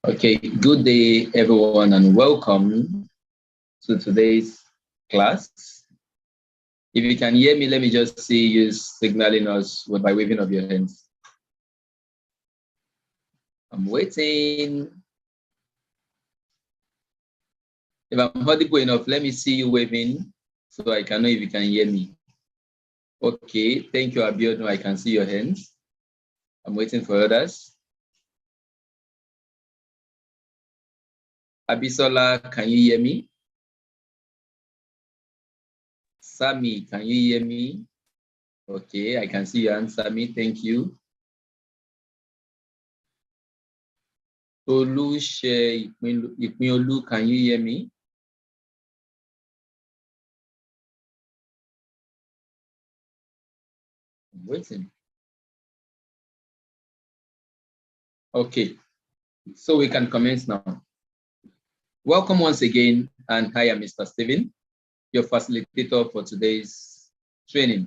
Okay, good day, everyone, and welcome to today's class. If you can hear me, let me just see you signaling us by waving of your hands. I'm waiting. If I'm audible enough, let me see you waving so I can know if you can hear me. Okay, thank you, Abiodun. I can see your hands. I'm waiting for others. Abisola, can you hear me? Sammy, can you hear me? Okay, I can see your hand, Sammy. Thank you. Olu, can you hear me? I'm waiting. Okay, so we can commence now. Welcome once again, and I am Mr. Stephen, your facilitator for today's training.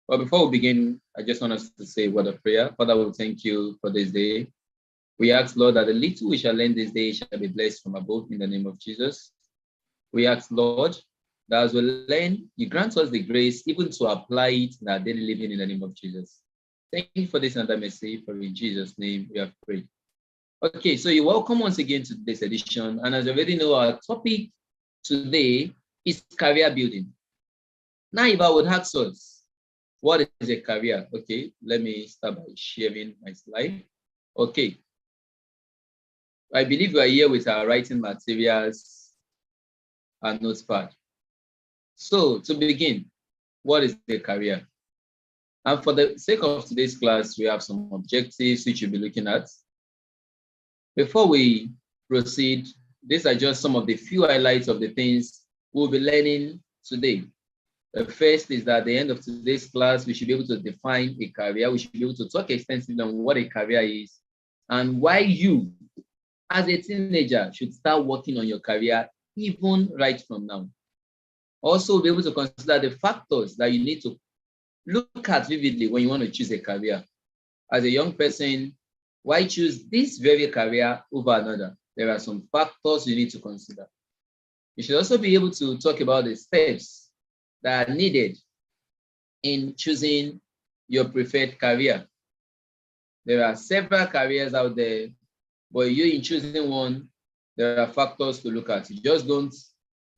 But before we begin, I just want us to say a word of prayer. Father, we thank you for this day. We ask, Lord, that the little we shall learn this day shall be blessed from above in the name of Jesus. We ask, Lord, that as we learn, you grant us the grace even to apply it in our daily living in the name of Jesus. Thank you for this and that mercy, for in Jesus' name we have prayed. Okay, so you're welcome once again to this edition. And as you already know, our topic today is career building. Now, if I would ask us, what is a career? Okay, let me start by sharing my slide. Okay. I believe we are here with our writing materials and notepad. So to begin, what is a career? And for the sake of today's class, we have some objectives which you'll be looking at. Before we proceed, these are just some of the few highlights of the things we'll be learning today. The first is that at the end of today's class, we should be able to define a career. We should be able to talk extensively on what a career is and why you, as a teenager, should start working on your career even right from now. Also, we'll be able to consider the factors that you need to look at vividly when you want to choose a career. As a young person, why choose this very career over another? There are some factors you need to consider. You should also be able to talk about the steps that are needed in choosing your preferred career. There are several careers out there, but you in choosing one, there are factors to look at. You just don't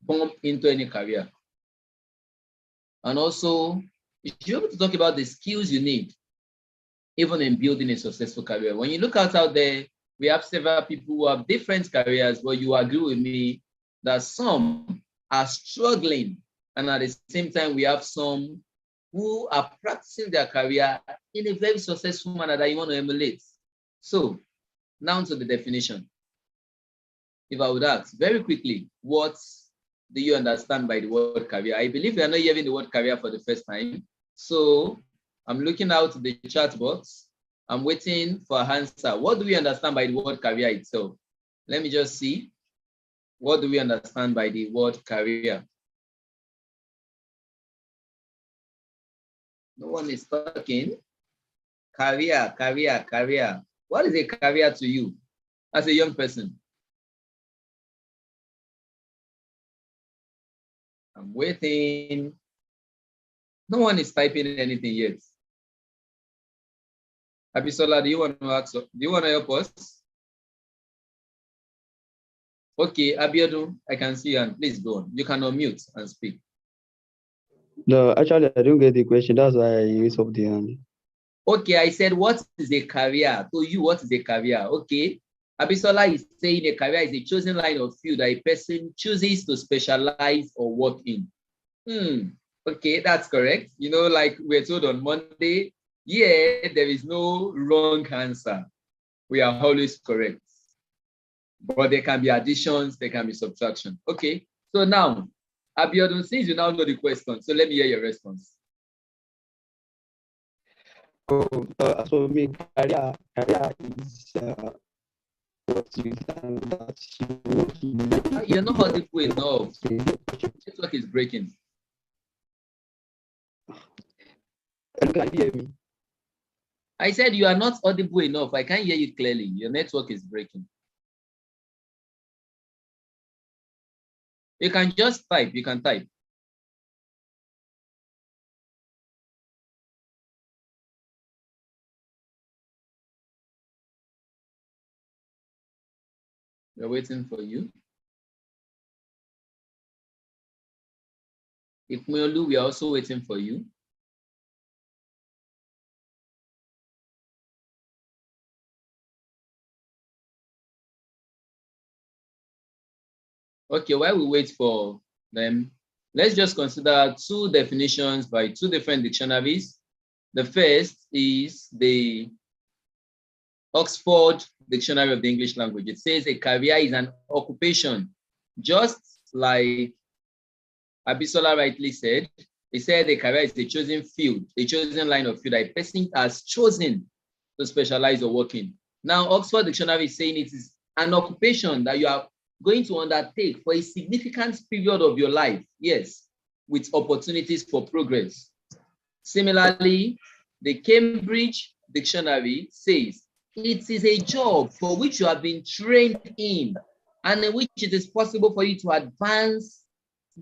bump into any career. And also, you should be able to talk about the skills you need, even in building a successful career. When you look out there, we have several people who have different careers, but you agree with me that some are struggling. And at the same time, we have some who are practicing their career in a very successful manner that you want to emulate. So now to the definition. If I would ask very quickly, what do you understand by the word career? I believe you are not hearing the word career for the first time. So I'm looking out the chat box. I'm waiting for an answer. What do we understand by the word career itself? Let me just see. What do we understand by the word career? No one is talking. Career, career, career. What is a career to you as a young person? I'm waiting. No one is typing anything yet. Abisola, do you want to ask? Do you want to help us? Okay, Abiodun, I can see you, and please go on. You can unmute and speak. No, actually, I don't get the question. That's why I use up the hand. Okay, I said, what is a career? To you, what is a career? Okay. Abisola is saying a career is a chosen line of field that a person chooses to specialize or work in. Okay, that's correct. You know, like we're told on Monday, yeah, there is no wrong answer. We are always correct. But there can be additions, there can be subtraction. Okay, so now, Abiodun, since you now know the question, so let me hear your response. As for me, career is what you can that you You're not audible enough. Network is breaking. Can you hear me? I said you are not audible enough. I can't hear you clearly. Your network is breaking. You can just type. You can type. We're waiting for you. Ikmeolu, we are also waiting for you. Okay, while we wait for them, let's just consider two definitions by two different dictionaries. The first is the Oxford Dictionary of the English Language. It says a career is an occupation, just like Abisola rightly said. He said a career is a chosen field, a chosen line of field that a person has chosen to specialize or work in. Now, Oxford Dictionary is saying it is an occupation that you are going to undertake for a significant period of your life, yes, with opportunities for progress. Similarly, the Cambridge Dictionary says it is a job for which you have been trained in and in which it is possible for you to advance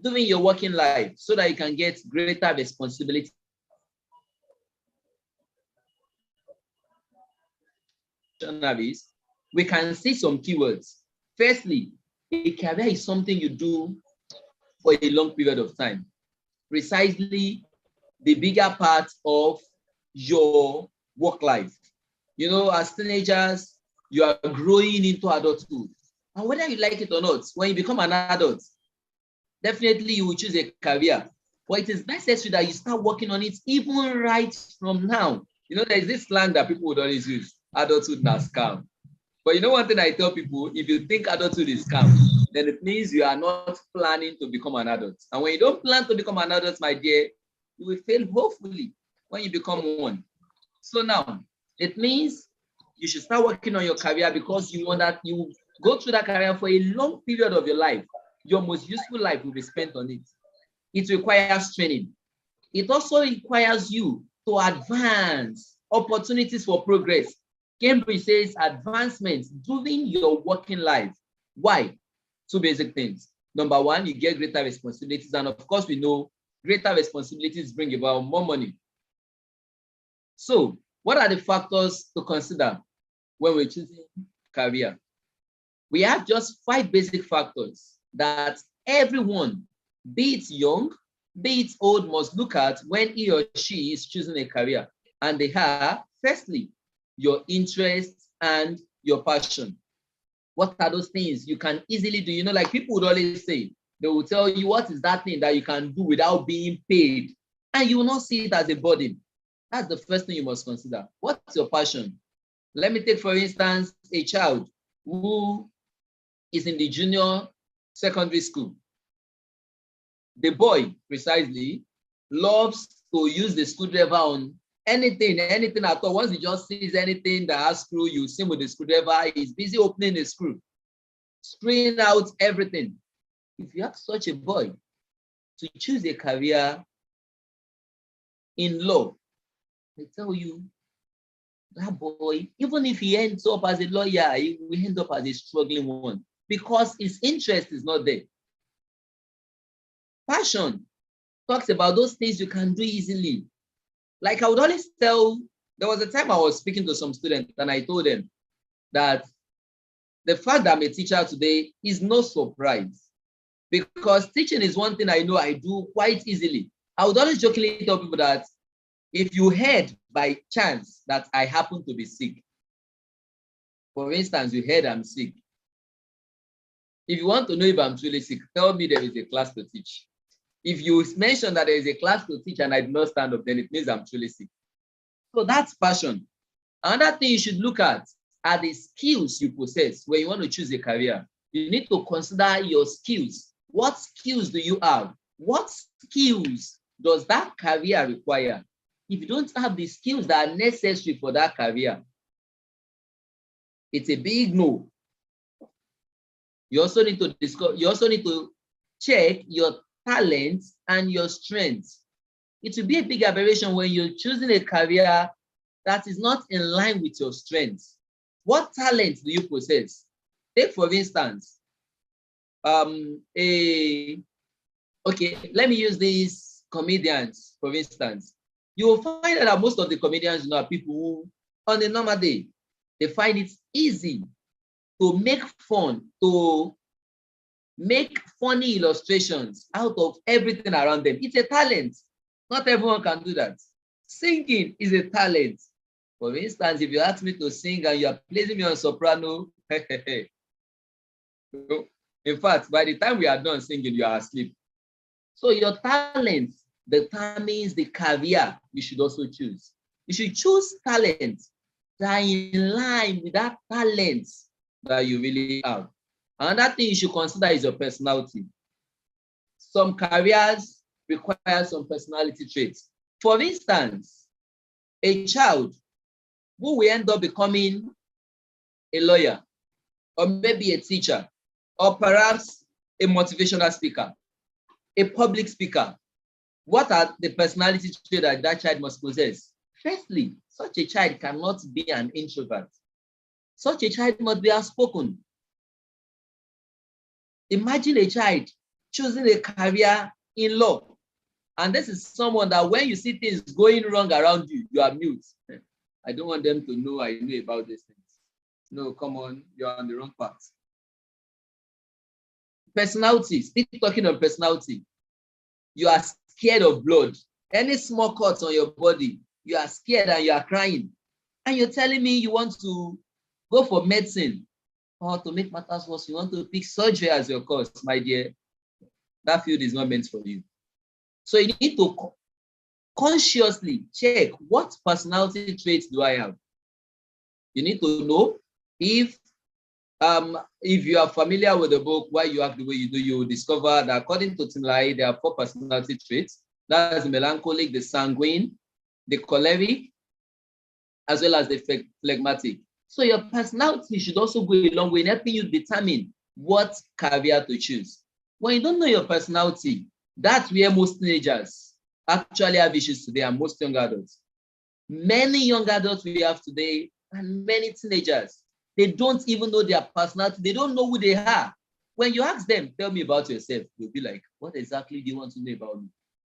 during your working life so that you can get greater responsibility. We can see some keywords. Firstly, a career is something you do for a long period of time, precisely the bigger part of your work life. You know, as teenagers, you are growing into adulthood. And whether you like it or not, when you become an adult, definitely you will choose a career. But it is necessary that you start working on it even right from now. You know, there's this slang that people would always use, adulthood na scam. But you know one thing I tell people, if you think adulthood is scam, then it means you are not planning to become an adult. And when you don't plan to become an adult, my dear, you will fail hopefully when you become one. So now, it means you should start working on your career because you want that you go through that career for a long period of your life. Your most useful life will be spent on it. It requires training. It also requires you to advance opportunities for progress. Cambridge says advancement during your working life. Why? Two basic things. Number one, you get greater responsibilities. And of course, we know greater responsibilities bring about more money. So, what are the factors to consider when we're choosing career? We have just 5 basic factors that everyone, be it young, be it old, must look at when he or she is choosing a career. And they are, firstly, your interest and your passion. What are those things you can easily do? You know, like people would always say, they will tell you what is that thing that you can do without being paid, and you will not see it as a burden. That's the first thing you must consider. What's your passion? Let me take, for instance, a child who is in the junior secondary school. The boy, precisely, loves to use the screwdriver on anything at all. Once he just sees anything that has screw, you see him with the screwdriver, he's busy opening the screw, screwing out everything. If you have such a boy to choose a career in law, they tell you that boy, even if he ends up as a lawyer, he will end up as a struggling one because his interest is not there. Passion talks about those things you can do easily. Like I would always tell, there was a time I was speaking to some students and I told them that the fact that I'm a teacher today is no surprise because teaching is one thing I know I do quite easily. I would always jokingly tell people that if you heard by chance that I happen to be sick, for instance, you heard I'm sick. If you want to know if I'm truly sick, tell me there is a class to teach. If you mention that there is a class to teach and I do not stand up, then it means I'm truly sick. So that's passion. Another thing you should look at are the skills you possess when you want to choose a career. You need to consider your skills. What skills do you have? What skills does that career require? If you don't have the skills that are necessary for that career, it's a big no. You also need to check your talents and your strengths. It will be a big aberration when you're choosing a career that is not in line with your strengths. What talent do you possess? Take, for instance, okay, let me use these comedians, for instance. You will find that most of the comedians are people who, on a normal day, they find it easy to make fun, to make funny illustrations out of everything around them. It's a talent. Not everyone can do that. Singing is a talent. For instance, if you ask me to sing and you are placing me on soprano, in fact, by the time we are done singing, you are asleep. So your talent determines the career you should also choose. You should choose talent that are in line with that talent that you really have. Another thing you should consider is your personality. Some careers require some personality traits. For instance, a child who will end up becoming a lawyer, or maybe a teacher, or perhaps a motivational speaker, a public speaker. What are the personality traits that that child must possess? Firstly, such a child cannot be an introvert. Such a child must be outspoken. Imagine a child choosing a career in law. And this is someone that when you see things going wrong around you, you are mute. I don't want them to know I know about these things. No, come on, you're on the wrong path. Personality, still talking on personality. You are scared of blood. Any small cuts on your body, you are scared and you are crying. And you're telling me you want to go for medicine, or to make matters worse, you want to pick surgery as your course, my dear. That field is not meant for you. So you need to consciously check, what personality traits do I have? You need to know if you are familiar with the book, Why You Act the Way You Do, you will discover that according to TLIC, there are 4 personality traits. That's the melancholic, the sanguine, the choleric, as well as the phlegmatic. So your personality should also go a long way in helping you determine what career to choose. When you don't know your personality, that's where most teenagers actually have issues today, and most young adults. Many young adults we have today, and many teenagers, they don't even know their personality. They don't know who they are. When you ask them, tell me about yourself, they'll be like, what exactly do you want to know about me?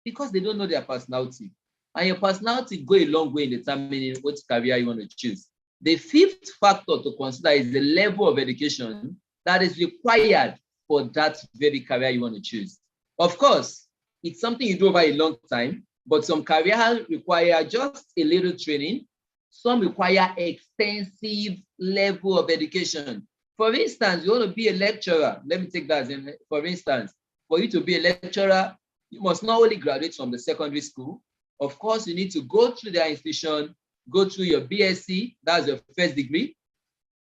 Because they don't know their personality. And your personality go a long way in determining what career you want to choose. The 5th factor to consider is the level of education that is required for that very career you want to choose. Of course, it's something you do over a long time, but some careers require just a little training. Some require extensive level of education. For instance, you want to be a lecturer. Let me take that as for instance. For you to be a lecturer, you must not only graduate from the secondary school. Of course, you need to go through their institution, go through your BSc, that's your first degree.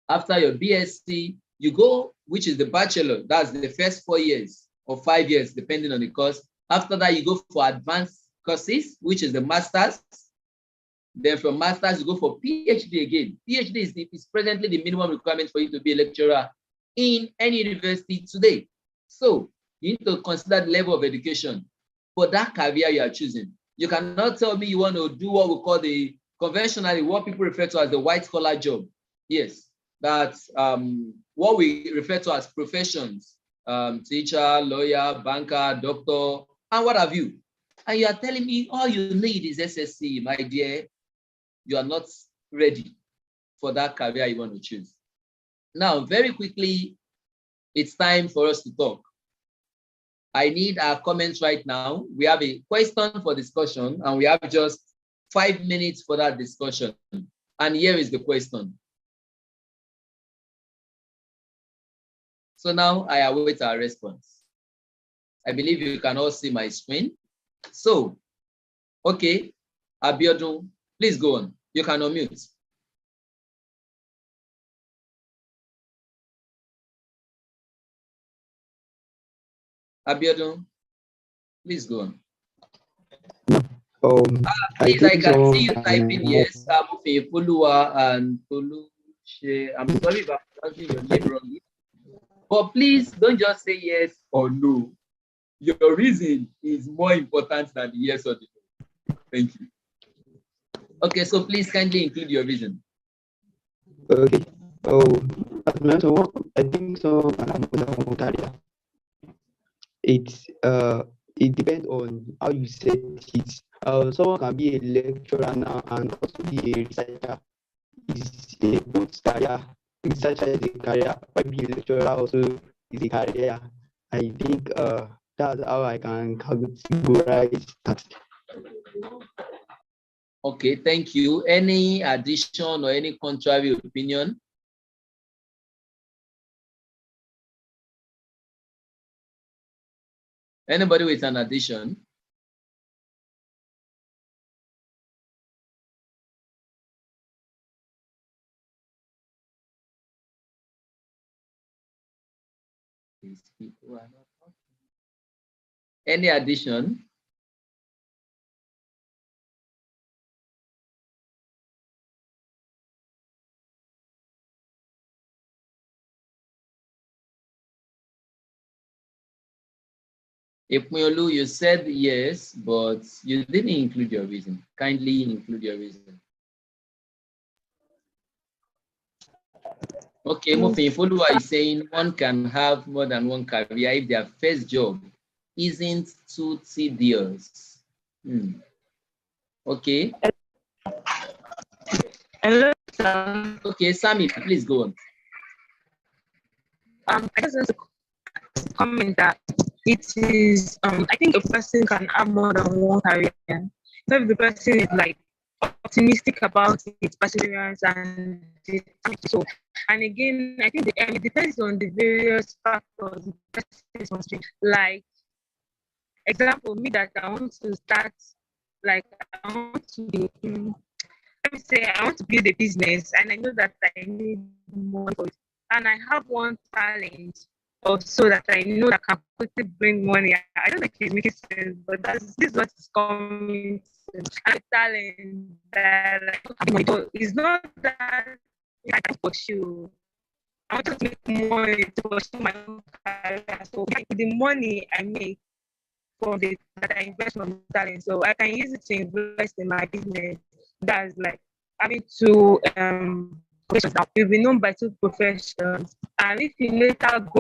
After your BSc, you go, which is the bachelor, that's the first 4 years or 5 years, depending on the course. After that, you go for advanced courses, which is the master's. Then from master's, you go for PhD again. PhD is presently the minimum requirement for you to be a lecturer in any university today. So you need to consider the level of education for that career you are choosing. You cannot tell me you want to do what we call the conventionally, what people refer to as the white collar job. Yes, that's what we refer to as professions, teacher, lawyer, banker, doctor, and what have you. And you are telling me all you need is SSC, my dear. You are not ready for that career you want to choose. Now, very quickly, it's time for us to talk. I need our comments right now. We have a question for discussion, and we have just 5 minutes for that discussion. And here is the question. So now I await our response. I believe you can all see my screen. So, okay, Abiodun, please go on. You can unmute. Abiodun, please go on. Please, I can see you typing yes. Fulua and Toluche. I'm sorry if I'm pronouncing your name wrong. But please don't just say yes or no. Your reason is more important than the yes or the no. Thank you. Okay, so please kindly include your reason. Okay. Oh, I think so. Career. It depends on how you set it. Someone can be a lecturer now and also be a researcher. Is a good career. Researcher is a career. Maybe a lecturer also is a career. I think that's how I can categorize that. Okay, thank you. Any addition or any contrary opinion? Anybody with an addition? These people are not talking. Any addition? Ipmiolu, you said yes, but you didn't include your reason. Kindly include your reason. Okay, Mofinfolua is saying one can have more than one career if their first job isn't too tedious. Okay. Hello, sir. Okay, Sammy, please go on. I just want to comment that it is I think a person can have more than one career. So if the person is like optimistic about its perseverance and so, and again, I think it depends on the various factors. Like example, me that I want to start, like I want to be, let me say I want to build a business, and I know that I need money for it, and I have one talent or so that I know that can quickly bring money. I don't know if it's making sense, but this is what is coming to a talent that so it's not that I can pursue. I want to make money to pursue my own career. So the money I make from the that I invest from talent, so I can use it to invest in my business. That's like having two professions now. You'll be known by two professions, and if you later go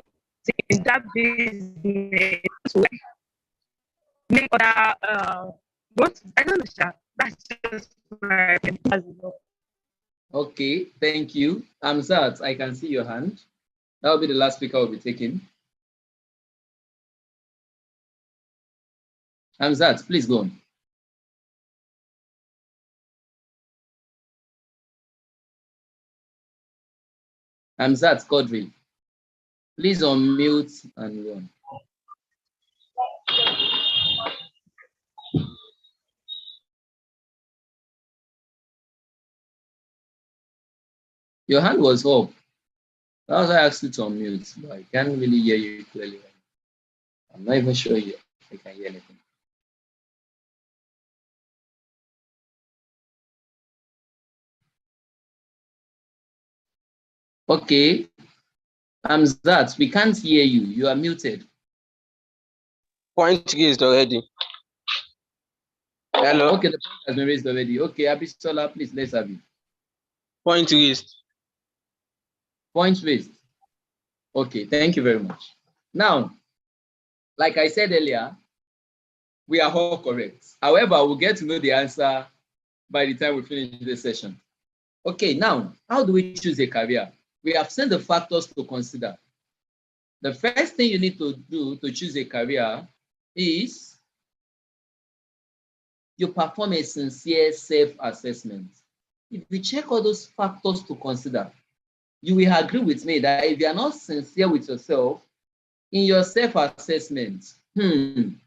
in that business to make other what I don't know, that's just my opinion. Okay, thank you. Amzat, I can see your hand. That will be the last speaker we'll be taking. Amzat, please go on. Amzat Quadri, please unmute and go on. Your hand was up. That was why I asked you to unmute, but I can't really hear you clearly. I'm not even sure you I can hear anything. Okay, Amzat, we can't hear you. You are muted. Point raised already. Hello? Okay, the point has been raised already. Okay, Abisola, please, let's have it. Point raised. Point raised. Okay, thank you very much. Now, like I said earlier, we are all correct. However, we'll get to know the answer by the time we finish this session. Okay, now, how do we choose a career? We have seen the factors to consider. The first thing you need to do to choose a career is you perform a sincere self-assessment. If you check all those factors to consider, you will agree with me that if you are not sincere with yourself in your self-assessment, you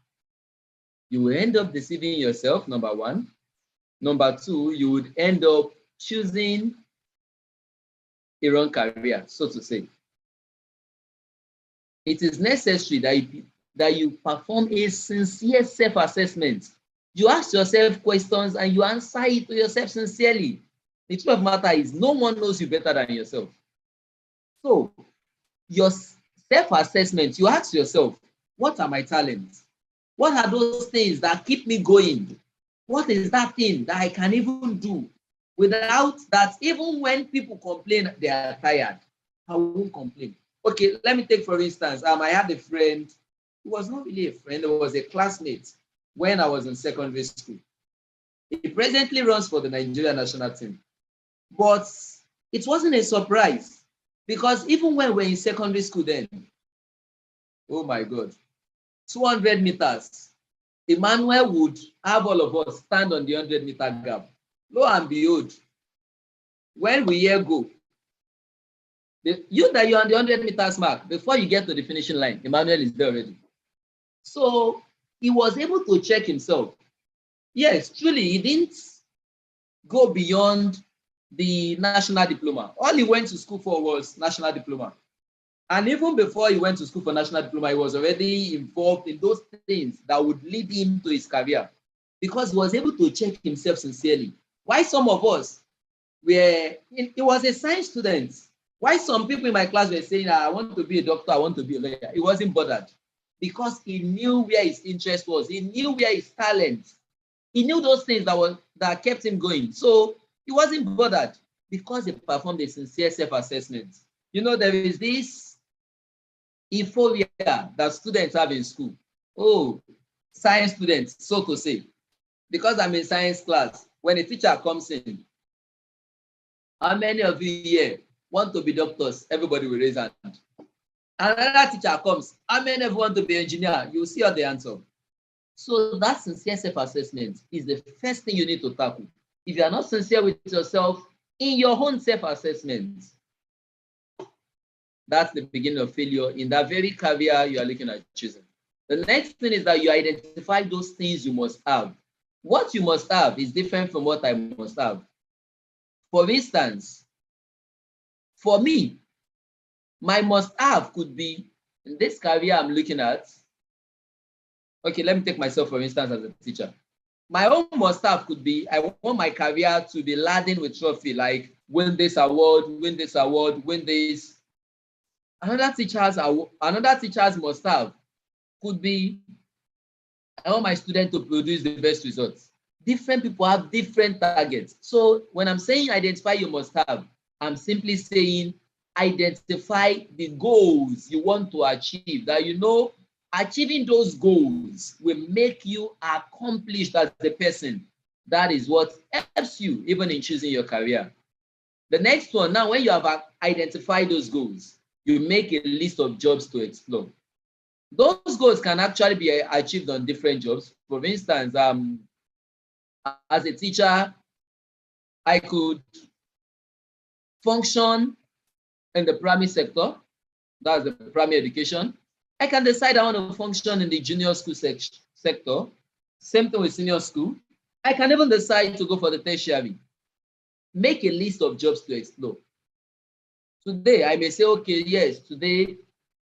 will end up deceiving yourself, number one. Number two, you would end up choosing a wrong career, so to say. It is necessary that you perform a sincere self-assessment. You ask yourself questions and you answer it to yourself sincerely. The truth of the matter is no one knows you better than yourself. So your self-assessment, you ask yourself, what are my talents? What are those things that keep me going? What is that thing that I can even do without that? Even when people complain they are tired, I won't complain. Okay, let me take for instance, I had a friend. He was not really a friend, it was a classmate when I was in secondary school. He presently runs for the Nigerian national team. But it wasn't a surprise because even when we were in secondary school then, oh my God, 200 meters, Emmanuel would have all of us stand on the 100-meter gap. Lo and behold, when we hear go, you that you're on the 100 meters mark, before you get to the finishing line, Emmanuel is there already. So he was able to check himself. Yes, truly, he didn't go beyond the national diploma. All he went to school for was national diploma. And even before he went to school for national diploma, he was already involved in those things that would lead him to his career because he was able to check himself sincerely. Why some of us he was a science student. Why some people in my class were saying, I want to be a doctor, I want to be a lawyer. He wasn't bothered because he knew where his interest was. He knew where his talent. He knew those things that kept him going. So he wasn't bothered because he performed a sincere self-assessment. You know, there is this euphoria that students have in school. Oh, science students, so to say. Because I'm in science class, when a teacher comes in, how many of you here want to be doctors? Everybody will raise hand. Another teacher comes, how many of you want to be engineer? You will see all the answer. So that sincere self-assessment is the first thing you need to tackle. If you are not sincere with yourself in your own self-assessment, that's the beginning of failure in that very career you are looking at choosing. The next thing is that you identify those things you must have. What you must have is different from what I must have. For instance, for me, my must have could be in this career I'm looking at. Okay, let me take myself for instance as a teacher. My own must have could be I want my career to be laden with trophy, like win this award, win this award, win this. Another teacher's must have could be I want my student to produce the best results. Different people have different targets. So when I'm saying identify you must have, I'm simply saying identify the goals you want to achieve, that you know achieving those goals will make you accomplished as a person. That is what helps you even in choosing your career. The next one, now when you have identified those goals, you make a list of jobs to explore. Those goals can actually be achieved on different jobs. For instance, as a teacher, I could function in the primary sector, that's the primary education. I can decide I want to function in the junior school sector. Same thing with senior school. I can even decide to go for the tertiary. Make a list of jobs to explore. Today, I may say, okay, yes, today,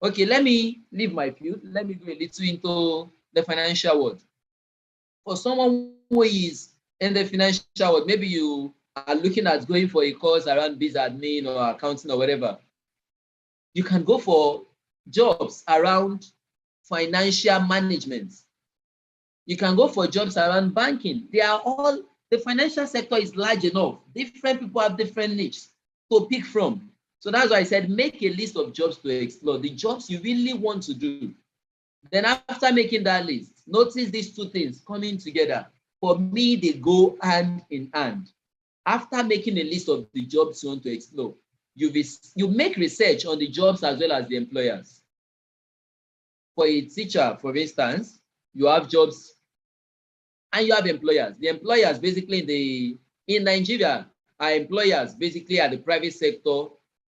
okay, let me leave my field. Let me go a little into the financial world. For someone who is in the financial world, maybe you are looking at going for a course around biz admin or accounting or whatever. You can go for jobs around financial management. You can go for jobs around banking. The financial sector is large enough. Different people have different niches to pick from. So that's why I said, make a list of jobs to explore, the jobs you really want to do. Then after making that list, notice these two things coming together. For me, they go hand in hand. After making a list of the jobs you want to explore, you make research on the jobs as well as the employers. For a teacher, for instance, you have jobs and you have employers. The employers basically in Nigeria are employers basically at the private sector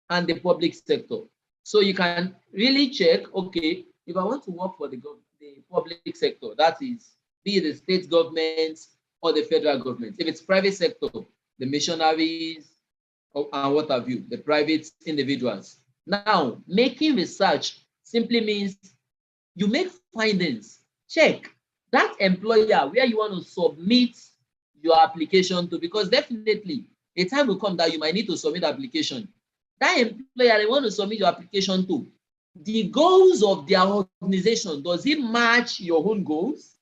and the public sector. So you can really check, okay, if I want to work for the public sector, that is, be it the state government or the federal government. If it's private sector, the missionaries and what have you, the private individuals. Now, making research simply means you make findings. Check that employer where you want to submit your application to, because definitely a time will come that you might need to submit application. That employer you want to submit your application to, the goals of their organization, does it match your own goals?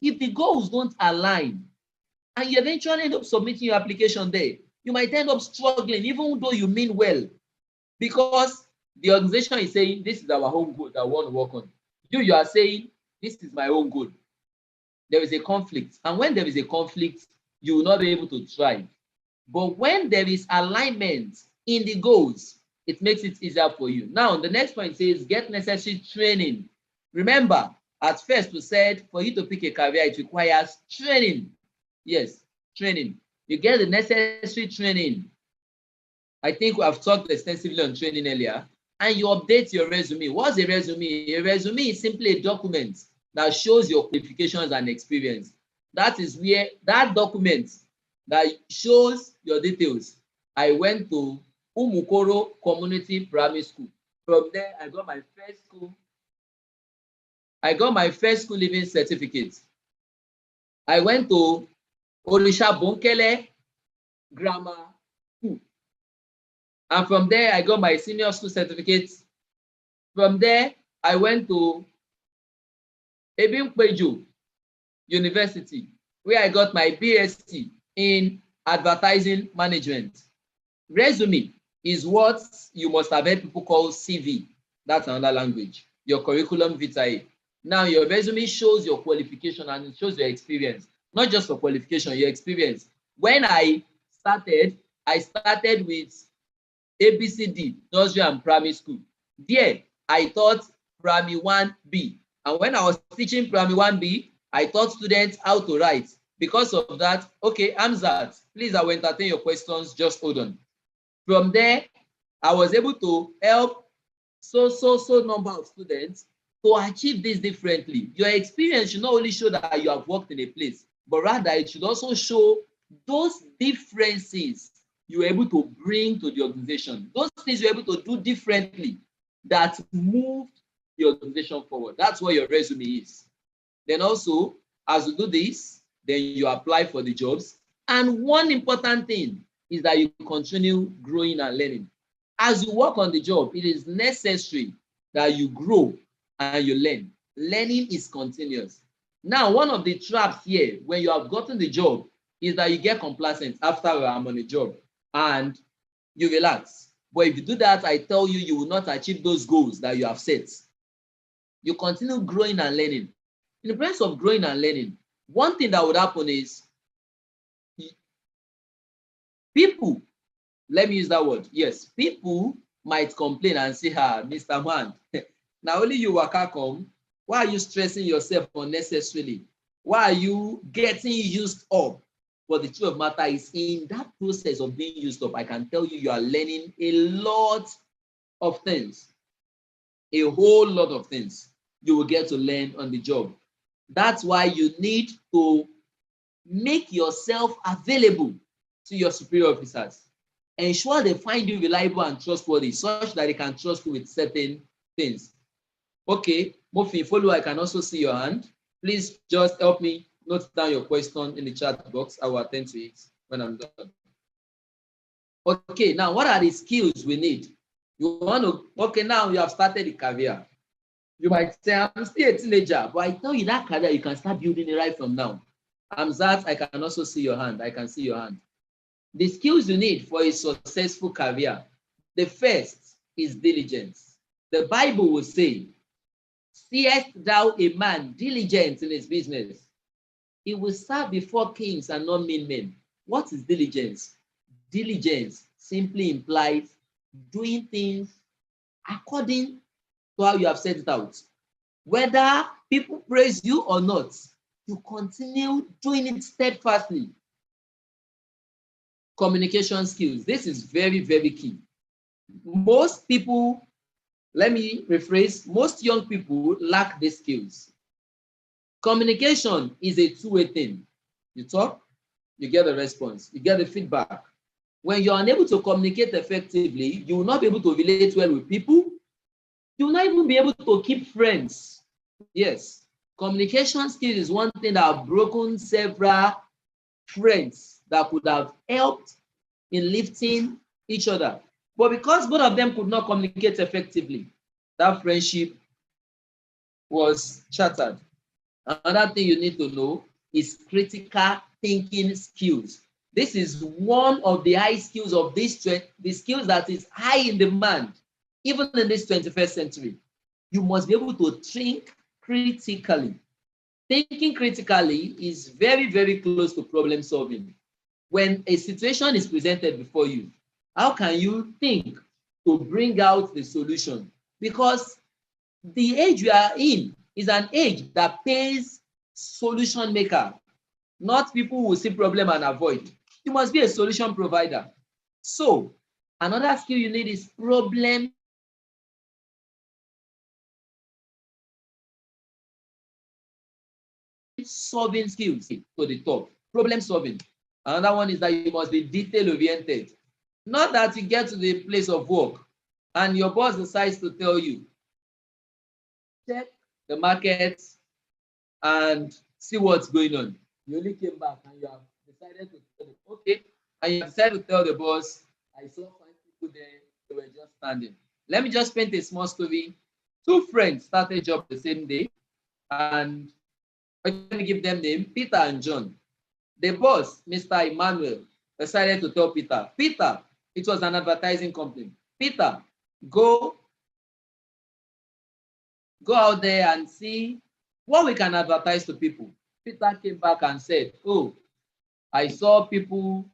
If the goals don't align, and you eventually end up submitting your application there. You might end up struggling, even though you mean well, because the organization is saying, this is our own goal that we want to work on. You are saying, this is my own goal. There is a conflict. And when there is a conflict, you will not be able to thrive. But when there is alignment in the goals, it makes it easier for you. Now, the next point says, get necessary training. Remember, at first we said, for you to pick a career, it requires training. Yes, training. You get the necessary training. I think we have talked extensively on training earlier. And you update your resume. What's a resume? A resume is simply a document that shows your qualifications and experience. That is where that document that shows your details. I went to Umukoro Community Primary School. From there, I got my first school. I got my first school living certificate. I went to Orisha Bonkele Grammar School. And from there, I got my senior school certificate. From there, I went to Ebinkpeju University, where I got my BSc in advertising management. Resume is what you must have heard people call CV. That's another language. Your curriculum vitae. Now, your resume shows your qualification and it shows your experience. Not just your qualification, your experience. When I started with ABCD, nursery and primary school. There, I taught primary 1B. And when I was teaching primary 1B, I taught students how to write. Because of that, okay, Amzat, please, I will entertain your questions. Just hold on. From there, I was able to help so number of students to achieve this differently. Your experience should not only show that you have worked in a place, but rather it should also show those differences you were able to bring to the organization. Those things you're able to do differently that moved the organization forward. That's what your resume is. Then also, as you do this, then you apply for the jobs. And one important thing is that you continue growing and learning. As you work on the job, it is necessary that you grow and you learn. Learning is continuous. Now, one of the traps here, when you have gotten the job, is that you get complacent after I'm on a job and you relax. But if you do that, I tell you, you will not achieve those goals that you have set. You continue growing and learning. In the process of growing and learning, one thing that would happen is people, let me use that word. Yes, people might complain and say, Mr. Man, now only you waka come. Why are you stressing yourself unnecessarily? Why are you getting used up? But the truth of the matter is, in that process of being used up, I can tell you, you are learning a lot of things. A whole lot of things you will get to learn on the job. That's why you need to make yourself available to your superior officers. Ensure they find you reliable and trustworthy such that they can trust you with certain things. Okay, Mofi, follow, I can also see your hand. Please just help me note down your question in the chat box. I will attend to it when I'm done. Okay, now what are the skills we need? You want to, okay, now you have started the career. You might say, I'm still a teenager, but I tell you that career, you can start building it right from now. Amzat, I can also see your hand. I can see your hand. The skills you need for a successful career, the first is diligence. The Bible will say, seest thou a man diligent in his business? He will serve before kings and not mean men. What is diligence? Diligence simply implies doing things according to how you have set it out. Whether people praise you or not, you continue doing it steadfastly. Communication skills. This is very, very key. Most people, let me rephrase, most young people lack these skills. Communication is a two-way thing. You talk, you get a response, you get the feedback. When you're unable to communicate effectively, you will not be able to relate well with people. You will not even be able to keep friends. Yes, communication skills is one thing that have broken several friends that could have helped in lifting each other. But because both of them could not communicate effectively, that friendship was shattered. Another thing you need to know is critical thinking skills. This is one of the high skills of the skills that is high in demand, even in this 21st century. You must be able to think critically. Thinking critically is very, very close to problem solving. When a situation is presented before you, how can you think to bring out the solution? Because the age we are in is an age that pays solution maker, not people who see problem and avoid. You must be a solution provider. So another skill you need is problem solving skills to the top. Problem solving. Another one is that you must be detail oriented. Not that you get to the place of work and your boss decides to tell you, check the market and see what's going on. You only came back and you have decided to tell them, okay, and you have decided to tell the boss, I saw 5 people there, they were just standing. Let me just paint a small story. 2 friends started a job the same day, and let me give them name, Peter and John. The boss, Mr. Emmanuel, decided to tell Peter, Peter, it was an advertising company. Peter, go out there and see what we can advertise to people. Peter came back and said, oh, I saw people,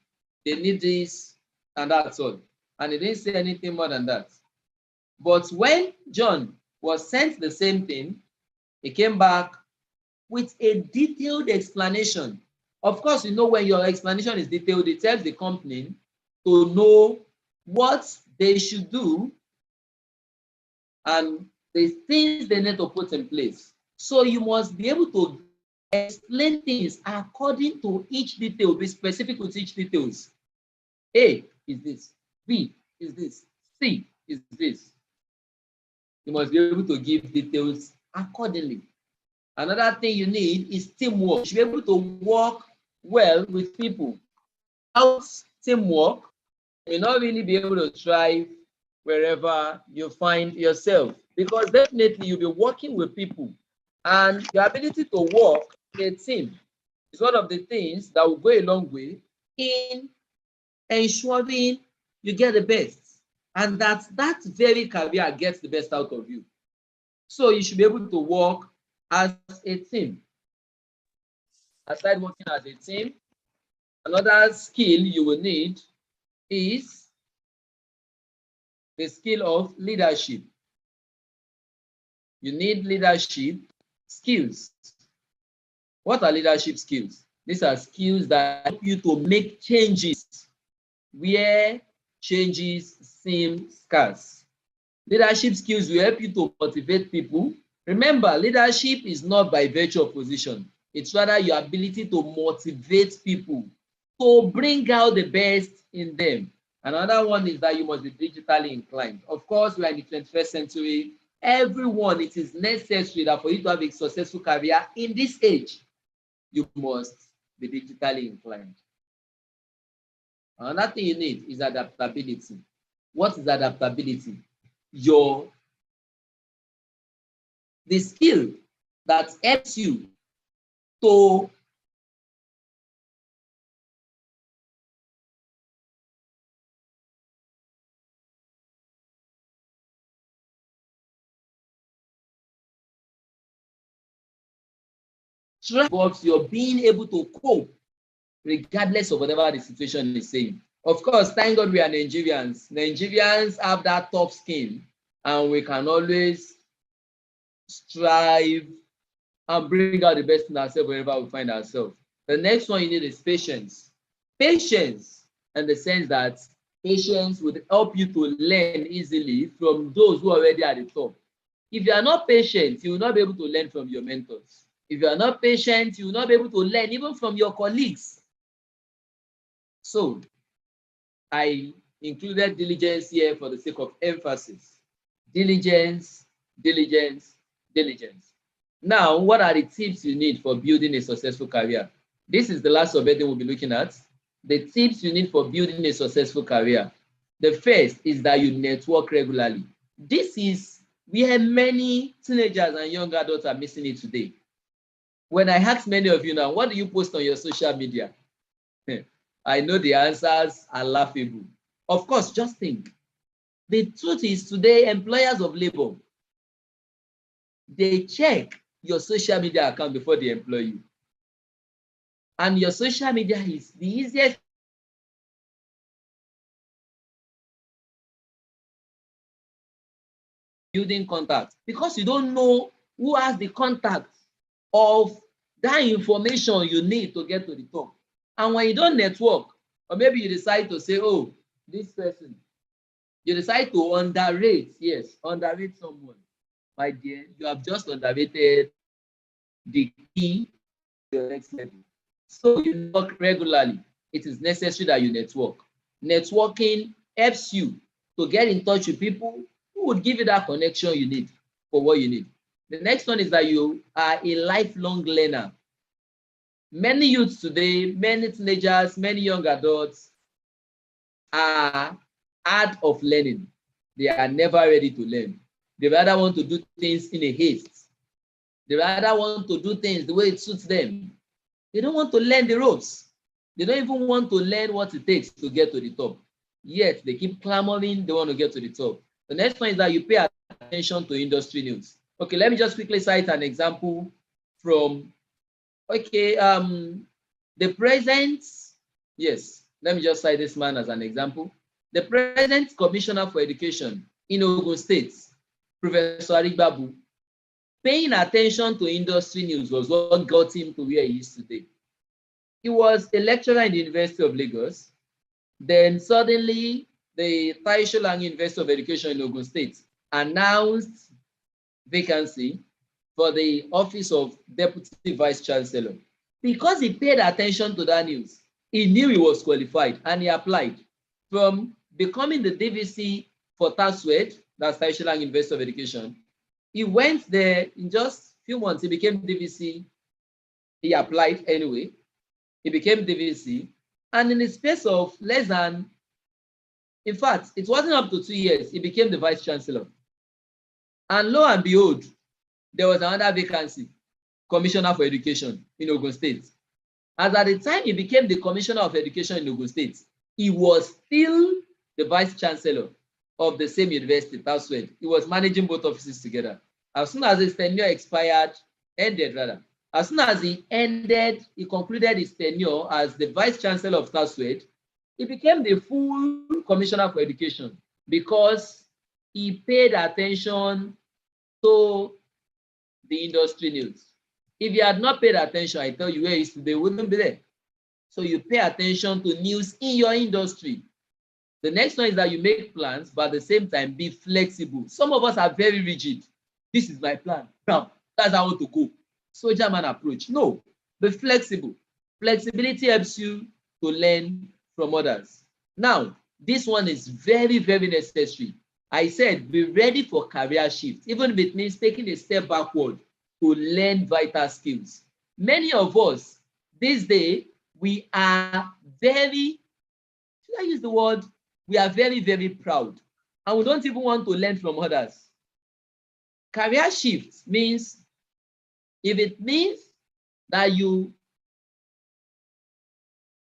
they need this and that's all. And he didn't say anything more than that. But when John was sent the same thing, he came back with a detailed explanation. Of course, you know, when your explanation is detailed, it tells the company to know what they should do and the things they need to put in place. So you must be able to explain things according to each detail, be specific with each details. A is this, B is this, C is this. You must be able to give details accordingly. Another thing you need is teamwork. You should be able to work well with people. Without teamwork, you may not really be able to thrive wherever you find yourself, because definitely you'll be working with people, and your ability to work in a team is one of the things that will go a long way in ensuring you get the best, and that very career gets the best out of you. So you should be able to work as a team. Aside working as a team, another skill you will need is the skill of leadership. You need leadership skills. What are leadership skills? These are skills that help you to make changes where changes seem scarce. Leadership skills will help you to motivate people. Remember, leadership is not by virtue of position. It's rather your ability to motivate people, to bring out the best in them. Another one is that you must be digitally inclined. Of course, we are in the 21st century. Everyone, it is necessary that for you to have a successful career in this age, you must be digitally inclined. Another thing you need is adaptability. What is adaptability? The skill that helps you to involves your being able to cope regardless of whatever the situation is saying. Of course, thank God we are Nigerians. Nigerians have that tough skin, and we can always strive and bring out the best in ourselves wherever we find ourselves. The next one you need is patience. Patience in the sense that patience would help you to learn easily from those who are already at the top. If you are not patient, you will not be able to learn from your mentors. If you are not patient, you will not be able to learn even from your colleagues. So I included diligence here for the sake of emphasis. Diligence, diligence, diligence. Now, what are the tips you need for building a successful career? This is the last subheading we'll be looking at. The tips you need for building a successful career. The first is that you network regularly. This is where many teenagers and young adults are missing it today. When I ask many of you now, what do you post on your social media? I know the answers are laughable. Of course, just think. The truth is today, employers of labor, they check your social media account before they employ you. And your social media is the easiest building contacts, because you don't know who has the contact of that information you need to get to the top. And when you don't network, or maybe you decide to say, oh, this person, you decide to underrate, yes, underrate someone. My dear, you have just underrated the key to your next level. So you work regularly. It is necessary that you network. Networking helps you to get in touch with people who would give you that connection you need for what you need. The next one is that you are a lifelong learner. Many youths today, many teenagers, many young adults are hard of learning. They are never ready to learn. They rather want to do things in a haste. They rather want to do things the way it suits them. They don't want to learn the ropes. They don't even want to learn what it takes to get to the top. Yet they keep clamoring, they want to get to the top. The next one is that you pay attention to industry news. Okay, let me just quickly cite an example from, the present, yes, let me just cite this man as an example. The present commissioner for education in Ogun State, Professor Aribabu, paying attention to industry news was what got him to where he is today. He was a lecturer in the University of Lagos. Then suddenly, the TLIC University of Education in Ogun State announced vacancy for the office of Deputy Vice Chancellor. Because he paid attention to that news, he knew he was qualified and he applied. From becoming the DVC for TASWED, that's TLIC University of Education, he went there in just a few months. He became DVC. He applied anyway. He became DVC. And in the space of less than, in fact, it wasn't up to 2 years, he became the Vice Chancellor. And lo and behold, there was another vacancy, Commissioner for Education in Ogun State. As at the time he became the Commissioner of Education in Ogun State, he was still the Vice Chancellor of the same university, TASWED. He was managing both offices together. As soon as his tenure ended, as soon as he concluded his tenure as the Vice Chancellor of TASWED, he became the full Commissioner for Education because he paid attention to the industry news. If you had not paid attention, I tell you where he is today, wouldn't be there. So you pay attention to news in your industry. The next one is that you make plans, but at the same time, be flexible. Some of us are very rigid. This is my plan. Now, that's how I want to go. Soldier man approach. No, be flexible. Flexibility helps you to learn from others. Now, this one is very, very necessary. I said, be ready for career shift, even if it means taking a step backward to learn vital skills. Many of us, this day, we are very, should I use the word? We are very, very proud. And we don't even want to learn from others. Career shift means, if it means that you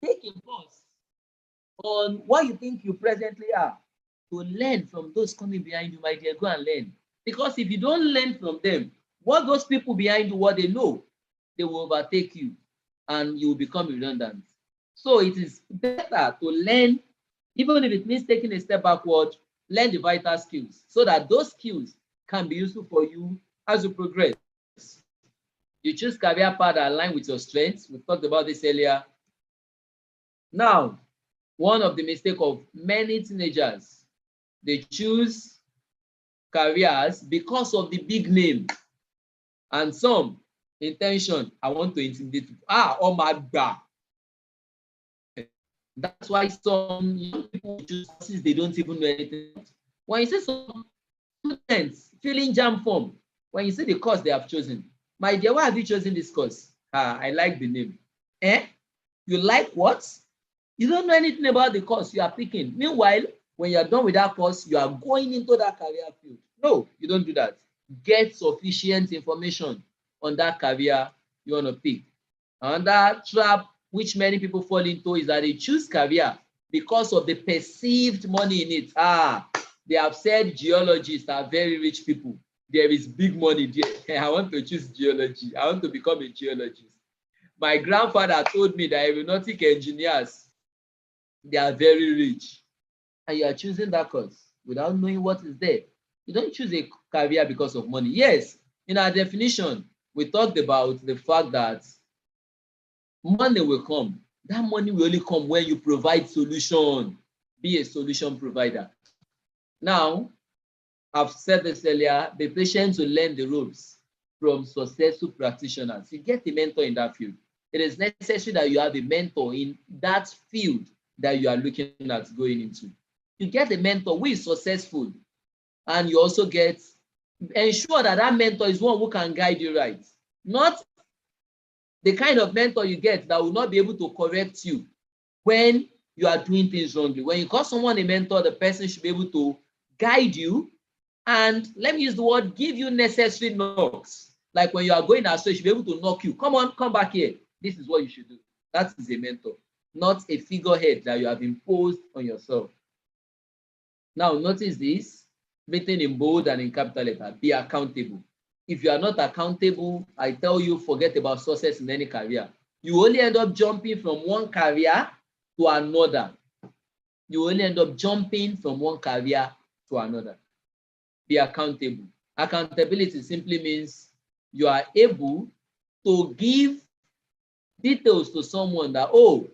take a pause on what you think you presently are, to learn from those coming behind you, my dear, go and learn. Because if you don't learn from them, what those people behind you, what they know, they will overtake you and you will become redundant. So it is better to learn, even if it means taking a step backward, learn the vital skills so that those skills can be useful for you as you progress. You choose career path that align with your strengths. We talked about this earlier. Now, one of the mistakes of many teenagers, they choose careers because of the big name. And some intention, I want to intimidate people. Oh my God. That's why some young people choose courses they don't even know anything about. When you see some students filling jam form, when you see the course they have chosen, my dear, why have you chosen this course? I like the name. You like what? You don't know anything about the course you are picking. Meanwhile, when you are done with that course, you are going into that career field. No, you don't do that. Get sufficient information on that career you want to pick. Another trap which many people fall into is that they choose career because of the perceived money in it. They have said geologists are very rich people. There is big money there. I want to choose geology. I want to become a geologist. My grandfather told me that aeronautic engineers, they are very rich. And you are choosing that course without knowing what is there. You don't choose a career because of money. Yes, in our definition, we talked about the fact that money will come. That money will only come when you provide solution. Be a solution provider. Now, I've said this earlier, be patient to learn the ropes from successful practitioners. You get a mentor in that field. It is necessary that you have a mentor in that field that you are looking at going into. You get a mentor who is successful, and you also ensure that that mentor is one who can guide you right. Not the kind of mentor you get that will not be able to correct you when you are doing things wrongly. When you call someone a mentor, the person should be able to guide you and, let me use the word, give you necessary knocks. Like when you are going astray, you should be able to knock you. Come on, come back here. This is what you should do. That is a mentor, not a figurehead that you have imposed on yourself. Now, notice this, written in bold and in capital letter, be accountable. If you are not accountable, I tell you, forget about success in any career. You only end up jumping from one career to another. You only end up jumping from one career to another. Be accountable. Accountability simply means you are able to give details to someone that, oh,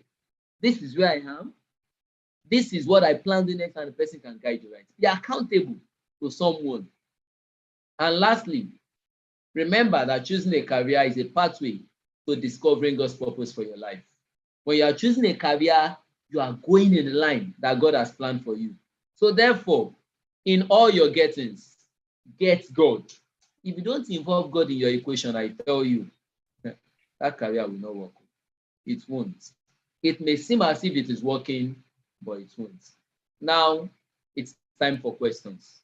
this is where I am. This is what I plan the next, and the person can guide you right. Be accountable to someone. And lastly, remember that choosing a career is a pathway to discovering God's purpose for your life. When you are choosing a career, you are going in the line that God has planned for you. So therefore, in all your gettings, get God. If you don't involve God in your equation, I tell you, that career will not work. It won't. It may seem as if it is working, but it won't. Now, it's time for questions.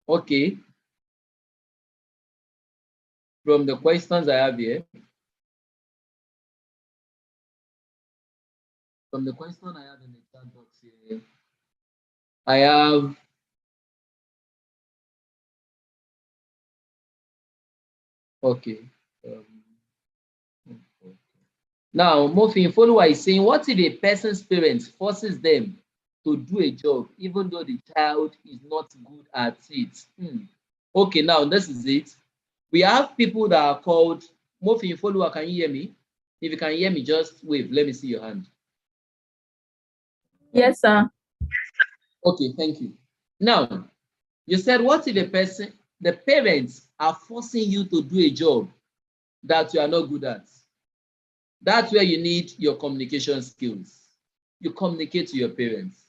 Okay. From the questions I have here, from the question I have in the chat box here, I have okay. Now, Mofin follower is saying, what if a person's parents forces them to do a job even though the child is not good at it? Okay, now this is it. We have people that are called Mofin follower. Can you hear me? If you can hear me, just wave. Let me see your hand. Yes, sir. Okay, thank you. Now, you said, what if the parents are forcing you to do a job that you are not good at? That's where you need your communication skills. You communicate to your parents.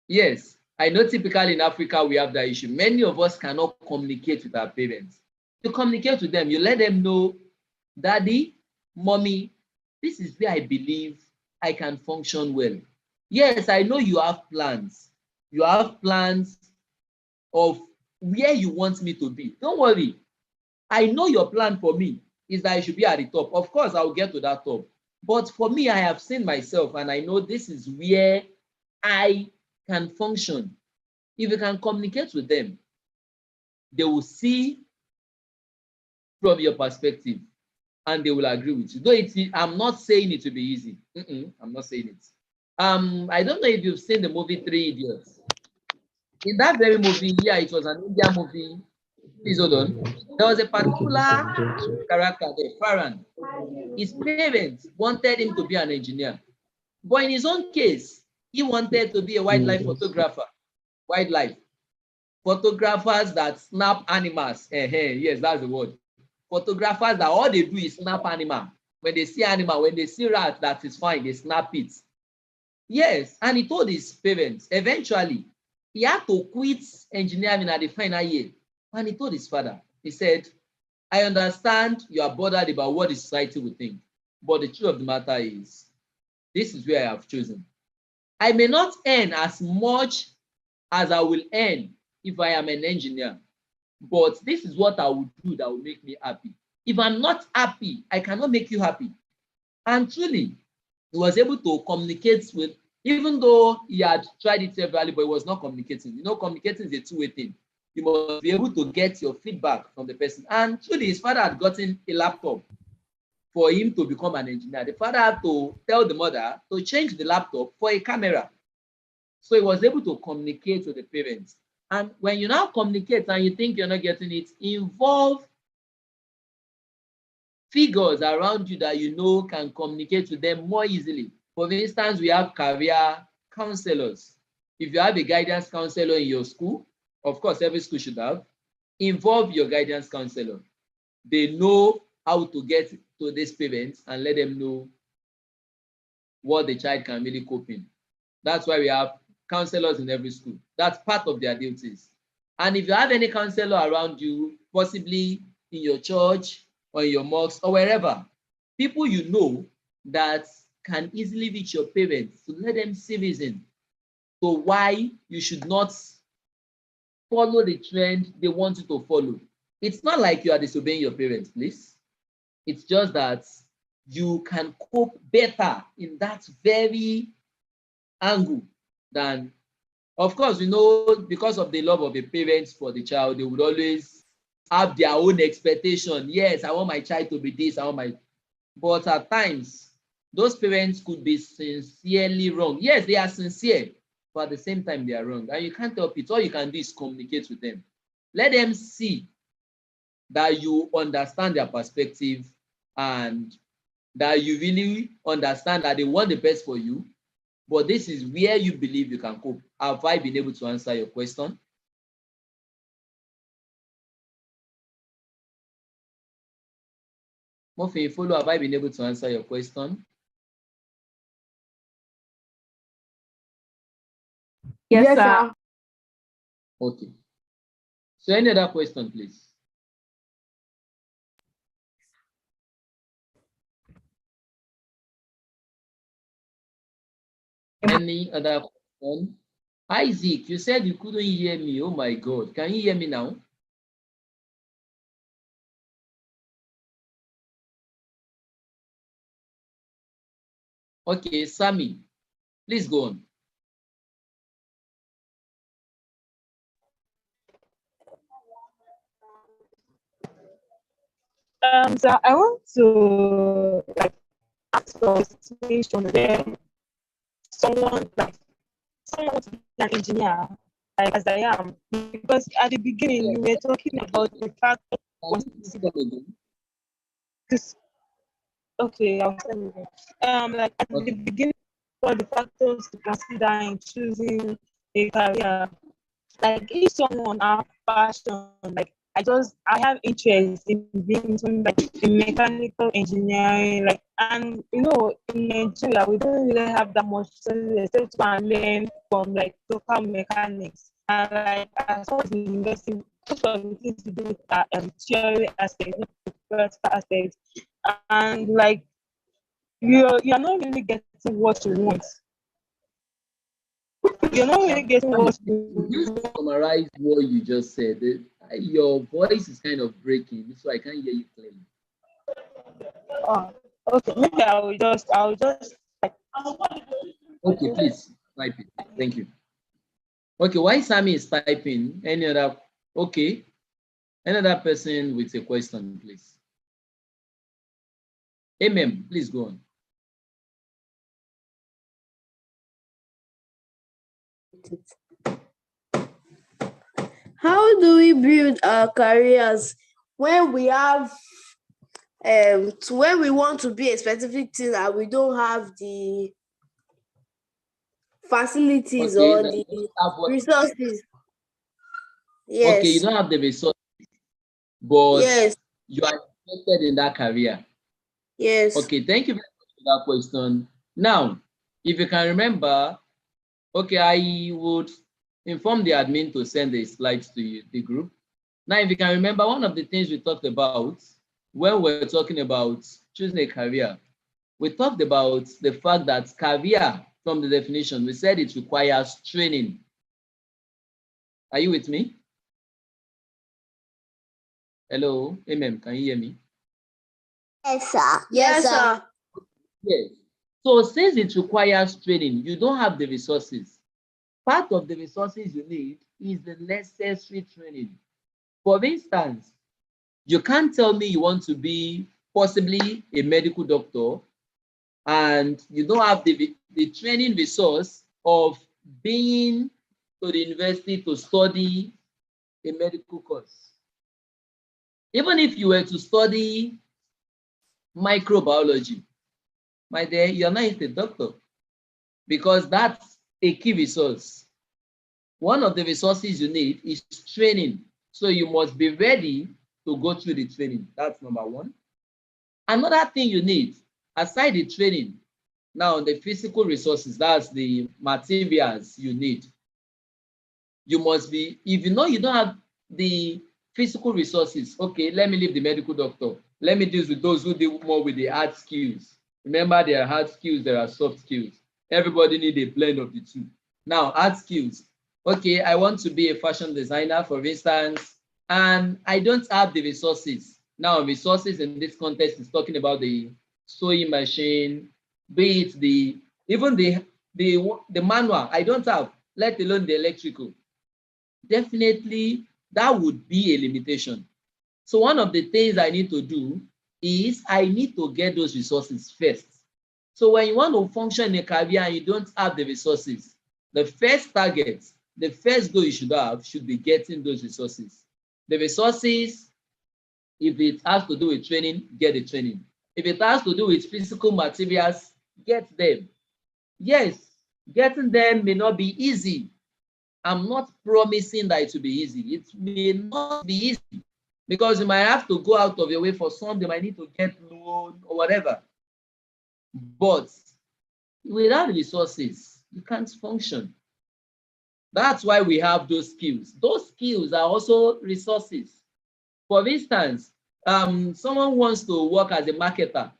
Yes, I know typically in Africa we have that issue. Many of us cannot communicate with our parents. You communicate with them, you let them know, Daddy, Mommy, this is where I believe I can function well. Yes, I know you have plans. You have plans of where you want me to be. Don't worry. I know your plan for me is that I should be at the top. Of course, I will get to that top. But for me, I have seen myself and I know this is where I can function. If you can communicate with them, they will see from your perspective and they will agree with you. Though I'm not saying it will be easy. I'm not saying it. I don't know if you've seen the movie 3 Idiots. In that very movie, yeah, it was an Indian movie. Please hold on. There was a particular character there, Farhan. His parents wanted him to be an engineer. But in his own case, he wanted to be a wildlife photographer. Wildlife. Photographers that snap animals. Yes, that's the word. Photographers that all they do is snap animal. When they see animal, when they see rat, that is fine, they snap it. Yes, and he told his parents, eventually, he had to quit engineering at the final year. And he told his father, he said, I understand you are bothered about what the society will think. But the truth of the matter is, this is where I have chosen. I may not earn as much as I will earn if I am an engineer, but this is what I will do that will make me happy. If I'm not happy, I cannot make you happy. And truly, he was able to communicate with, even though he had tried it severally, but he was not communicating. You know, communicating is a two-way thing. You must be able to get your feedback from the person. And truly, his father had gotten a laptop for him to become an engineer. The father had to tell the mother to change the laptop for a camera. So he was able to communicate with the parents. And when you now communicate and you think you're not getting it, involve figures around you that you know can communicate with them more easily. For instance, we have career counselors. If you have a guidance counselor in your school, of course, every school should have, involve your guidance counselor. They know how to get to these parents and let them know what the child can really cope in. That's why we have counselors in every school. That's part of their duties. And if you have any counselor around you, possibly in your church or in your mosque or wherever, people you know that can easily reach your parents, to let them see reason to why you should not follow the trend they want you to follow. It's not like you are disobeying your parents, please. It's just that you can cope better in that very angle than, of course, you know, because of the love of the parents for the child, they would always have their own expectation. Yes, I want my child to be this, I want my, but at times, those parents could be sincerely wrong. Yes, they are sincere, but at the same time, they are wrong. And you can't help it. All you can do is communicate with them. Let them see that you understand their perspective and that you really understand that they want the best for you, but this is where you believe you can cope. Have I been able to answer your question? Mofi, follow, have I been able to answer your question? Yes, sir. Okay. So any other question, please? Any other question? Isaac, you said you couldn't hear me. Oh my God. Can you hear me now? Okay, Sammy, please go on. So I want to like ask for a situation where someone wants to be an engineer, like as I am, because at the beginning you were talking about the fact that this. Okay, I'll tell you. Like at the beginning, all the factors to consider in choosing a career. Like if someone has passion, like I have interest in being something like in mechanical engineering, like, and you know, in Nigeria we don't really have that much except to learn from like local mechanics. And like as far as the university, most of the things to do with theory aspect, not the practical aspect. And like you're not really getting what you want. You're not really getting what you Just to summarize what you just said, your voice is kind of breaking, so I can't hear you clearly. want. Okay, maybe I'll just like, Okay, please type it. Thank you. Okay, while Sammy is typing, any other? Okay, another person with a question, please. Amen. Please go on. How do we build our careers when we have when we want to be a specific thing and we don't have the facilities Okay, or the resources? Yes. Okay, you don't have the resources, but yes. you are interested in that career. Yes. Okay, thank you very much for that question. Now, if you can remember, okay, I would inform the admin to send the slides to you, the group. Now, if you can remember, one of the things we talked about when we're talking about choosing a career, we talked about the fact that career, from the definition, we said it requires training. Are you with me? Hello, Amen. Can you hear me? Yes, sir. Yes, sir. Yes. So since it requires training, you don't have the resources. Part of the resources you need is the necessary training. For instance, you can't tell me you want to be possibly a medical doctor and you don't have the training resource of being to the university to study a medical course. Even if you were to study microbiology, my dear, you're not a doctor because that's a key resource. One of the resources you need is training. So you must be ready to go through the training. That's number one. Another thing you need, aside the training, now the physical resources, that's the materials you need. You must be, if you know you don't have the physical resources, okay, let me leave the medical doctor. Let me deal with those who deal more with the hard skills. Remember, there are hard skills, there are soft skills. Everybody needs a blend of the two. Now, hard skills. Okay, I want to be a fashion designer, for instance, and I don't have the resources. Now, resources in this context is talking about the sewing machine, be it even the manual. I don't have, let alone the electrical. Definitely, that would be a limitation. So one of the things I need to do is I need to get those resources first. So when you want to function in a career and you don't have the resources, the first target, the first goal you should have should be getting those resources. The resources, if it has to do with training, get the training. If it has to do with physical materials, get them. Yes, getting them may not be easy. I'm not promising that it will be easy. It may not be easy because you might have to go out of your way for some. They might need to get loan or whatever. But without resources, you can't function. That's why we have those skills. Those skills are also resources. For instance, someone wants to work as a marketer.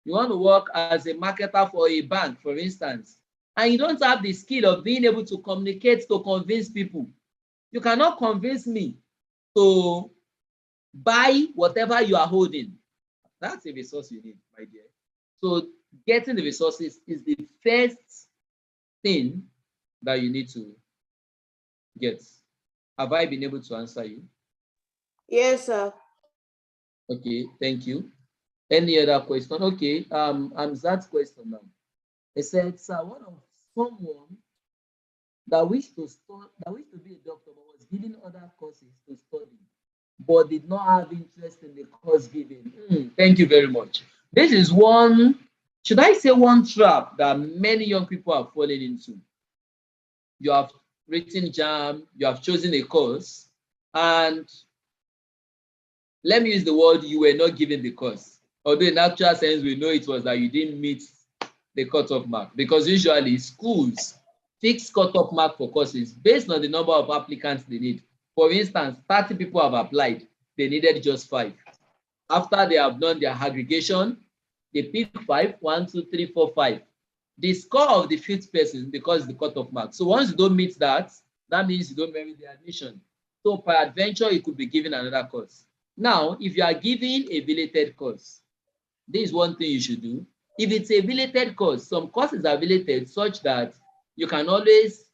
You want to work as a marketer for a bank, for instance, and you don't have the skill of being able to communicate to convince people. You cannot convince me to buy whatever you are holding. That's a resource you need, my dear. So getting the resources is the first thing that you need to get. Have I been able to answer you? Yes, sir. Okay, thank you. Any other question? Okay, Amzat's question now. He said, sir, one of someone that wished to be a doctor but was given other courses to study, but did not have interest in the course given. Thank you very much. This is one, should I say one trap that many young people are falling into. You have written JAM, you have chosen a course, and let me use the word, you were not given the course. Although in actual sense, we know it was that you didn't meet the cutoff mark, because usually schools fix cutoff mark for courses based on the number of applicants they need. For instance, 30 people have applied, they needed just 5. After they have done their aggregation, they pick 5, 1, 2, 3, 4, 5. The score of the 5th person becomes the cutoff mark. So once you don't meet that, that means you don't merit the admission. So peradventure, you could be given another course. Now, if you are given a belated course, this is one thing you should do. If it's a belated course, some courses are belated such that you can always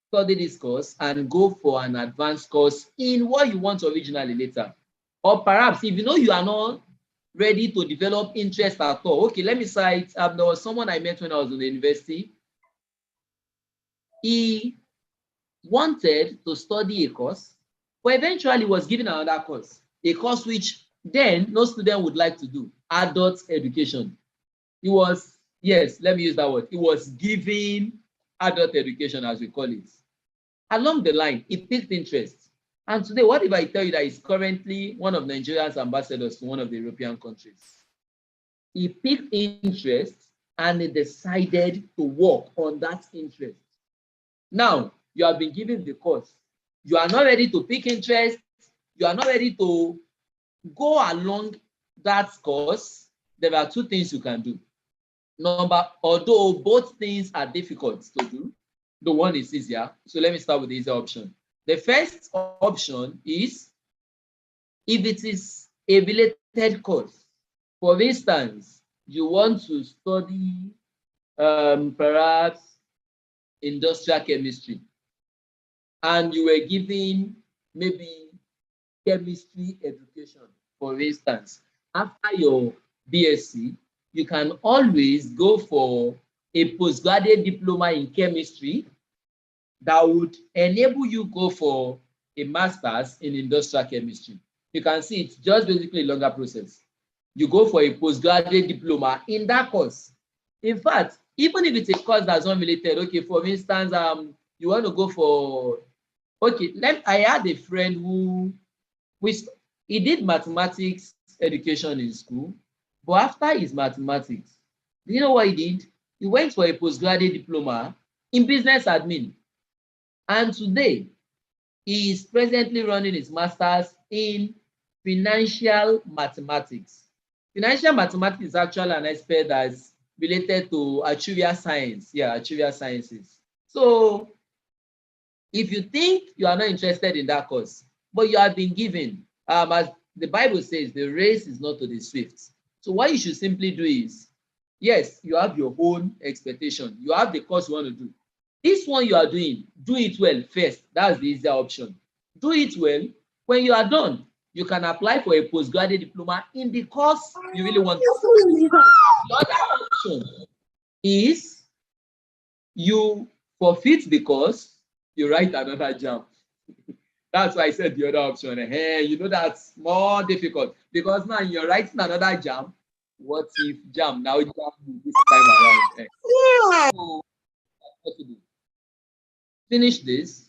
study this course and go for an advanced course in what you want originally later. Or perhaps if you know you are not ready to develop interest at all. Okay, let me cite, there was someone I met when I was in the university. He wanted to study a course, but eventually was given another course, a course which then no student would like to do, adult education. He was, yes, let me use that word. He was giving adult education, as we call it. Along the line, it piqued interest. And today, what if I tell you that he's currently one of Nigeria's ambassadors to one of the European countries? He piqued interest and he decided to work on that interest. Now, you have been given the course. You are not ready to pick interest. You are not ready to go along that course. There are 2 things you can do. although both things are difficult to do, the one is easier. So let me start with the easier option. The first option is if it is a related course. For instance, you want to study perhaps industrial chemistry, and you were given maybe chemistry education, for instance. After your BSc, you can always go for a postgraduate diploma in chemistry that would enable you go for a master's in industrial chemistry. You can see it's just basically a longer process. You go for a postgraduate diploma in that course. In fact, even if it's a course that's not related, okay, for instance, you want to go for, okay, I had a friend who, he did mathematics education in school, but after his mathematics, do you know what he did? He went for a postgraduate diploma in business admin. And today, he is presently running his master's in financial mathematics. Financial mathematics is actually an aspect that is related to actuarial science. Yeah, actuarial sciences. So if you think you are not interested in that course, but you have been given, as the Bible says, the race is not to the swift. So what you should simply do is, yes, you have your own expectation. You have the course you want to do. This one you are doing, do it well first. That's the easier option. Do it well. When you are done, you can apply for a postgraduate diploma in the course you really want to. The other option is you forfeit the course, you write another JAM. That's why I said the other option. Hey, you know that's more difficult because now you're writing another JAM. What if JAM now JAM this time around? So, what to do? Finish this,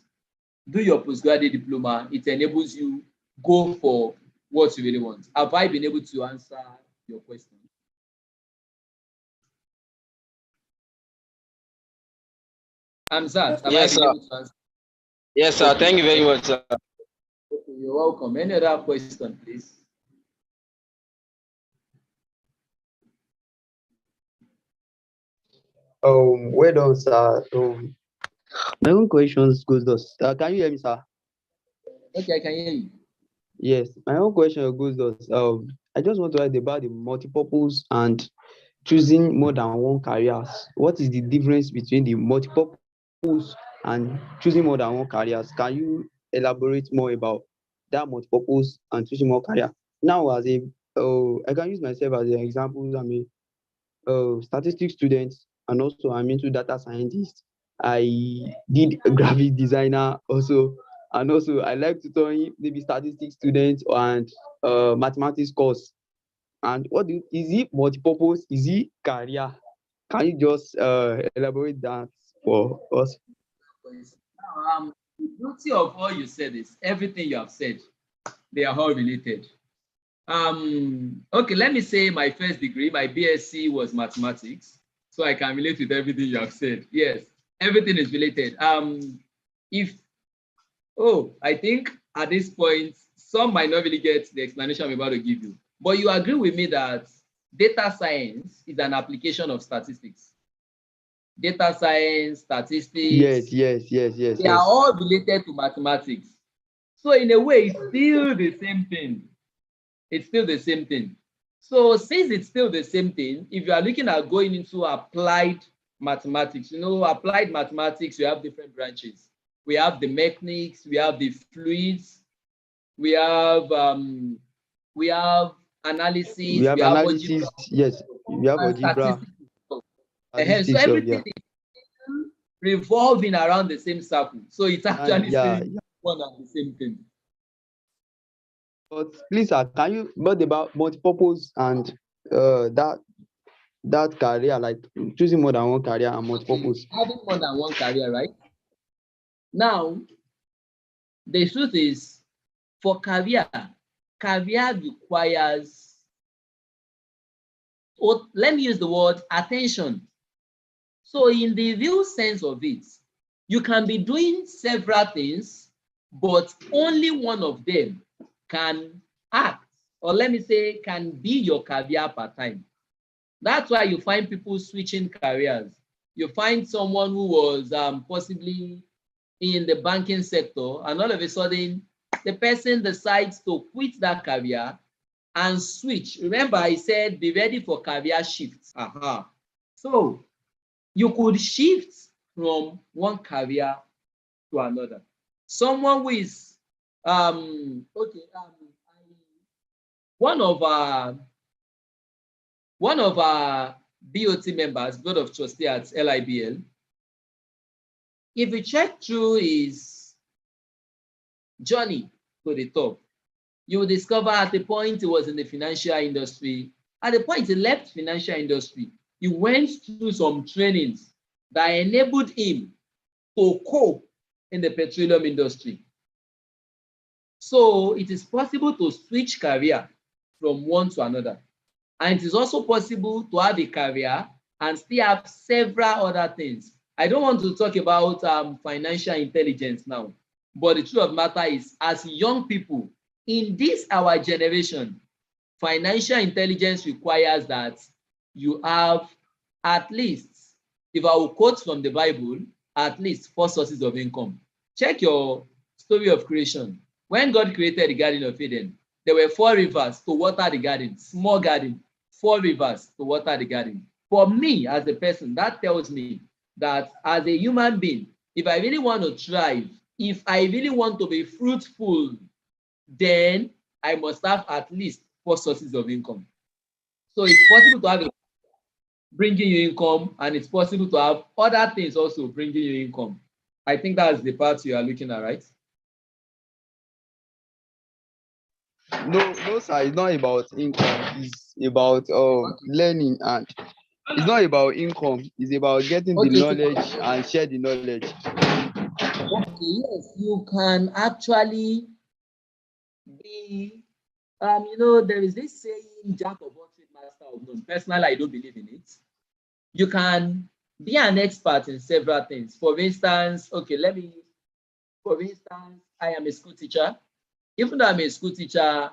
do your postgraduate diploma. It enables you go for what you really want. Have I been able to answer your question? Amzat, have Yes, I been sir. able to answer? Yes, sir. Okay. Thank you very much, sir. Okay, you're welcome. Any other question, please? Well done, sir. My own questions goes thus. Can you hear me, sir? Okay, I can hear you. Yes, my own question goes thus. I just want to ask about the multipurpose and choosing more than one careers. What is the difference between the multipurpose and choosing more than one careers? Can you elaborate more about that multipurpose and choosing more career? Now, I can use myself as an example. I'm a statistics student, and also I'm into data scientist. I did a graphic designer also, and also I like tutoring maybe statistics students and mathematics course. And is it multipurpose? Is it career? Can you just elaborate that for us? Now, the beauty of all you said is everything you have said, they are all related. Okay, let me say my first degree, my BSc was mathematics, so I can relate with everything you have said. Yes, everything is related. I think at this point, some might not really get the explanation I'm about to give you, but you agree with me that data science is an application of statistics. Data science, statistics, Yes. they are all related to mathematics. So in a way, it's still the same thing. It's still the same thing. So since it's still the same thing, if you are looking at going into applied mathematics, applied mathematics, we have different branches. We have the mechanics, we have the fluids, we have analysis, We have we have algebra, analysis. Yes, we have and algebra, statistics. So statistics of everything is revolving around the same circle. So it's and actually saying one and the same thing. But please, sir, can you what about multipurpose and that career, like choosing more than one career and multipurpose? Having more than one career, right? Now, the truth is, for career requires, let me use the word attention. So in the real sense of it, you can be doing several things, but only one of them can act, or let me say, can be your career part-time. That's why you find people switching careers. You find someone who was possibly in the banking sector, and all of a sudden, the person decides to quit that career and switch. Remember, I said be ready for career shifts. So you could shift from one career to another. Someone who is one of our BOT members, Board of Trustee at LIBL, if you check through his journey to the top, you will discover at the point he was in the financial industry, at the point he left financial industry, he went through some trainings that enabled him to cope in the petroleum industry. So it is possible to switch career from one to another. And it is also possible to have a career and still have several other things. I don't want to talk about financial intelligence now, but the truth of the matter is, as young people in this our generation, financial intelligence requires that you have at least, if I will quote from the Bible, at least 4 sources of income. Check your story of creation. When God created the Garden of Eden, there were 4 rivers to water the garden, small garden, 4 rivers to water the garden. For me, as a person, that tells me that as a human being, if I really want to thrive, if I really want to be fruitful, then I must have at least 4 sources of income. So it's possible to have a bringing you income, and it's possible to have other things also bringing you income. I think that's the part you are looking at, right? No, sir. It's not about income. It's about learning, and it's not about income. It's about getting the Okay. knowledge and share the knowledge. Okay, yes, you can actually be, there is this saying, jack of all trades, master of none. Personally, I don't believe in it. You can be an expert in several things. For instance, I am a school teacher. Even though I'm a school teacher,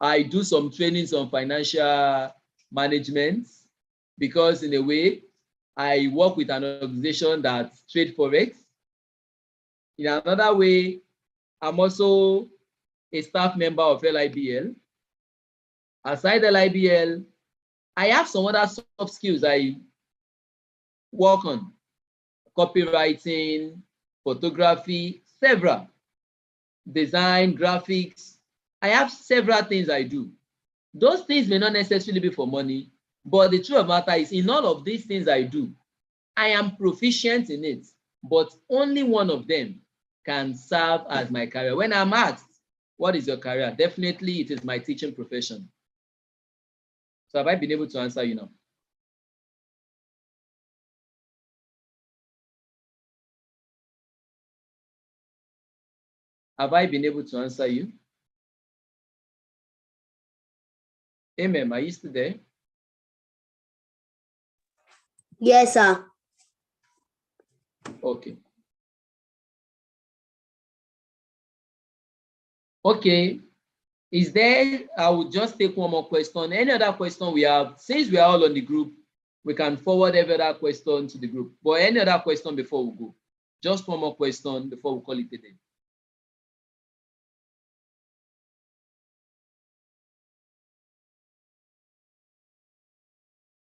I do some trainings on financial management because in a way, I work with an organization that trade forex. In another way, I'm also a staff member of LIBL. Aside LIBL, I have some other soft skills I work on: copywriting, photography, several, design, graphics. I have several things I do. Those things may not necessarily be for money, but the truth of the matter is, in all of these things I do, I am proficient in it, but only one of them can serve as my career. When I'm asked, what is your career? Definitely it is my teaching profession. So have I been able to answer you now? Have I been able to answer you? Amen. Are you still there? Yes, sir. Okay. Okay. Is there, I will just take one more question. Any other question we have? Since we are all on the group, we can forward every other question to the group. But any other question before we go? Just one more question before we call it a day.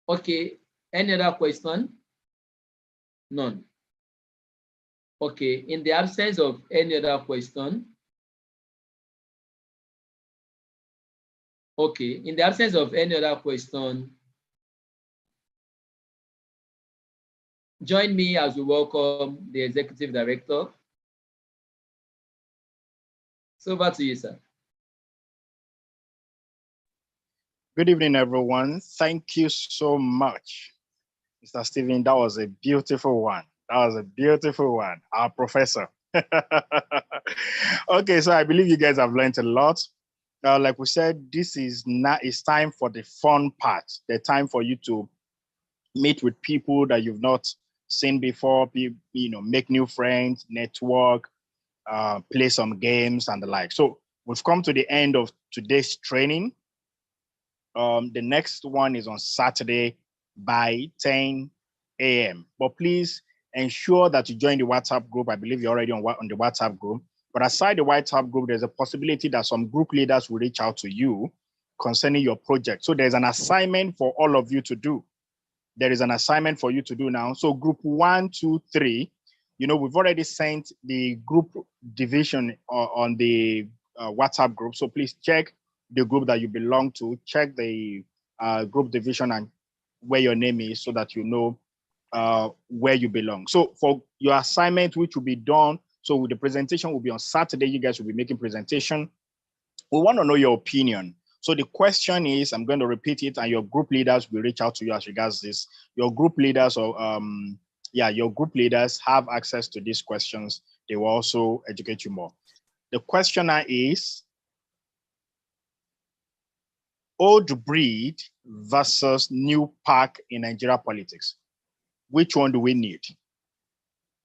Okay. Any other question? None. Okay. In the absence of any other question, okay. In the absence of any other question, join me as we welcome the Executive Director. So over to you, sir. Good evening, everyone. Thank you so much, Mr. Stephen. That was a beautiful one. Our professor. Okay, so I believe you guys have learned a lot. Like we said, this is not, it's time for the fun part. The time for you to meet with people that you've not seen before, make new friends, network, play some games and the like. So we've come to the end of today's training. The next one is on Saturday by 10 a.m. But please ensure that you join the WhatsApp group. I believe you're already on the WhatsApp group. But aside the WhatsApp group, there's a possibility that some group leaders will reach out to you concerning your project. So there's an assignment for all of you to do. There is an assignment for you to do now. So group 1, 2, 3, we've already sent the group division on the WhatsApp group. So please check the group that you belong to, check the group division and where your name is so that you know where you belong. So for your assignment, which will be done, so the presentation will be on Saturday. You guys will be making presentation. We want to know your opinion. So the question is, I'm going to repeat it, and your group leaders will reach out to you as regards this. Your group leaders your group leaders have access to these questions. They will also educate you more. The questioner is old breed versus new pack in Nigeria politics. Which one do we need?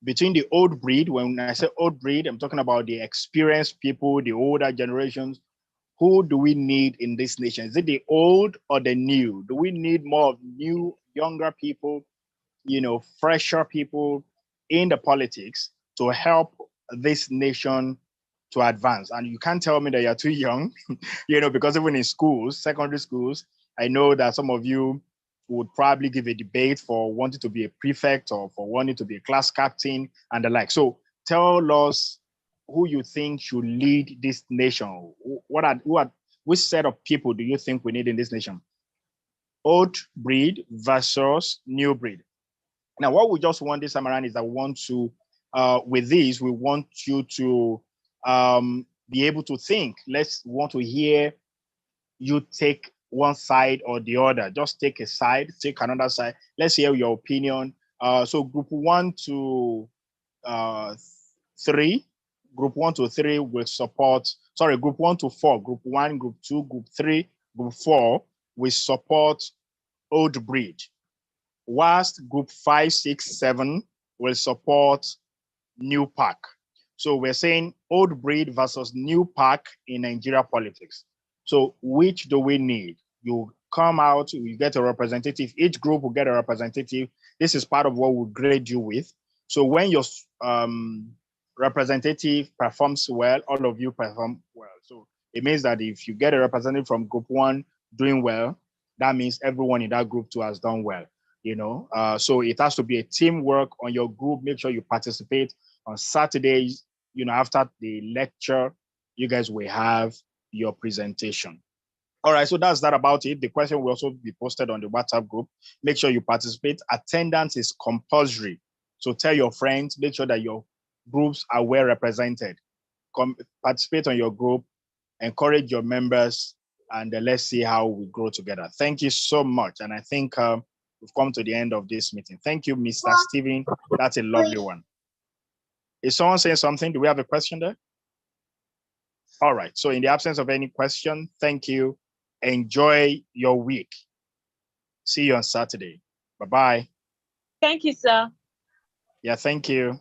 Between the old breed, when I say old breed, I'm talking about the experienced people, the older generations. Who do we need in this nation? Is it the old or the new? Do we need more of new, younger people, fresher people in the politics to help this nation to advance? And you can't tell me that you're too young, because even in schools, secondary schools, I know that some of you would probably give a debate for wanting to be a prefect or for wanting to be a class captain and the like. So tell us who you think should lead this nation. Which set of people do you think we need in this nation? Old breed versus new breed. Now, what we just want this time around is that we want to, with this, we want you to be able to think. Want to hear you take one side or the other. Just take a side, take another side. Let's hear your opinion. So group 1 to 3, group 1 to 3 will support, group 1 to 4, group 1, group 2, group 3, group 4 will support old breed. Whilst group 5, 6, 7 will support new pack. So we're saying old breed versus new pack in Nigeria politics. So which do we need? You come out, you get a representative. Each group will get a representative. This is part of what we'll grade you with. So when your representative performs well, all of you perform well. So it means that if you get a representative from group 1 doing well, that means everyone in that group too has done well. So it has to be a teamwork on your group. Make sure you participate on Saturdays. After the lecture, you guys will have your presentation. All right, so that's that about it. The question will also be posted on the WhatsApp group. Make sure you participate. Attendance is compulsory. So tell your friends, make sure that your groups are well represented. Participate on your group, encourage your members, and let's see how we grow together. Thank you so much. And I think we've come to the end of this meeting. Thank you, Mr. Steven. That's a lovely one. Is someone saying something? Do we have a question there? All right. So in the absence of any question, thank you. Enjoy your week. See you on Saturday. Bye-bye. Thank you, sir. Yeah, thank you.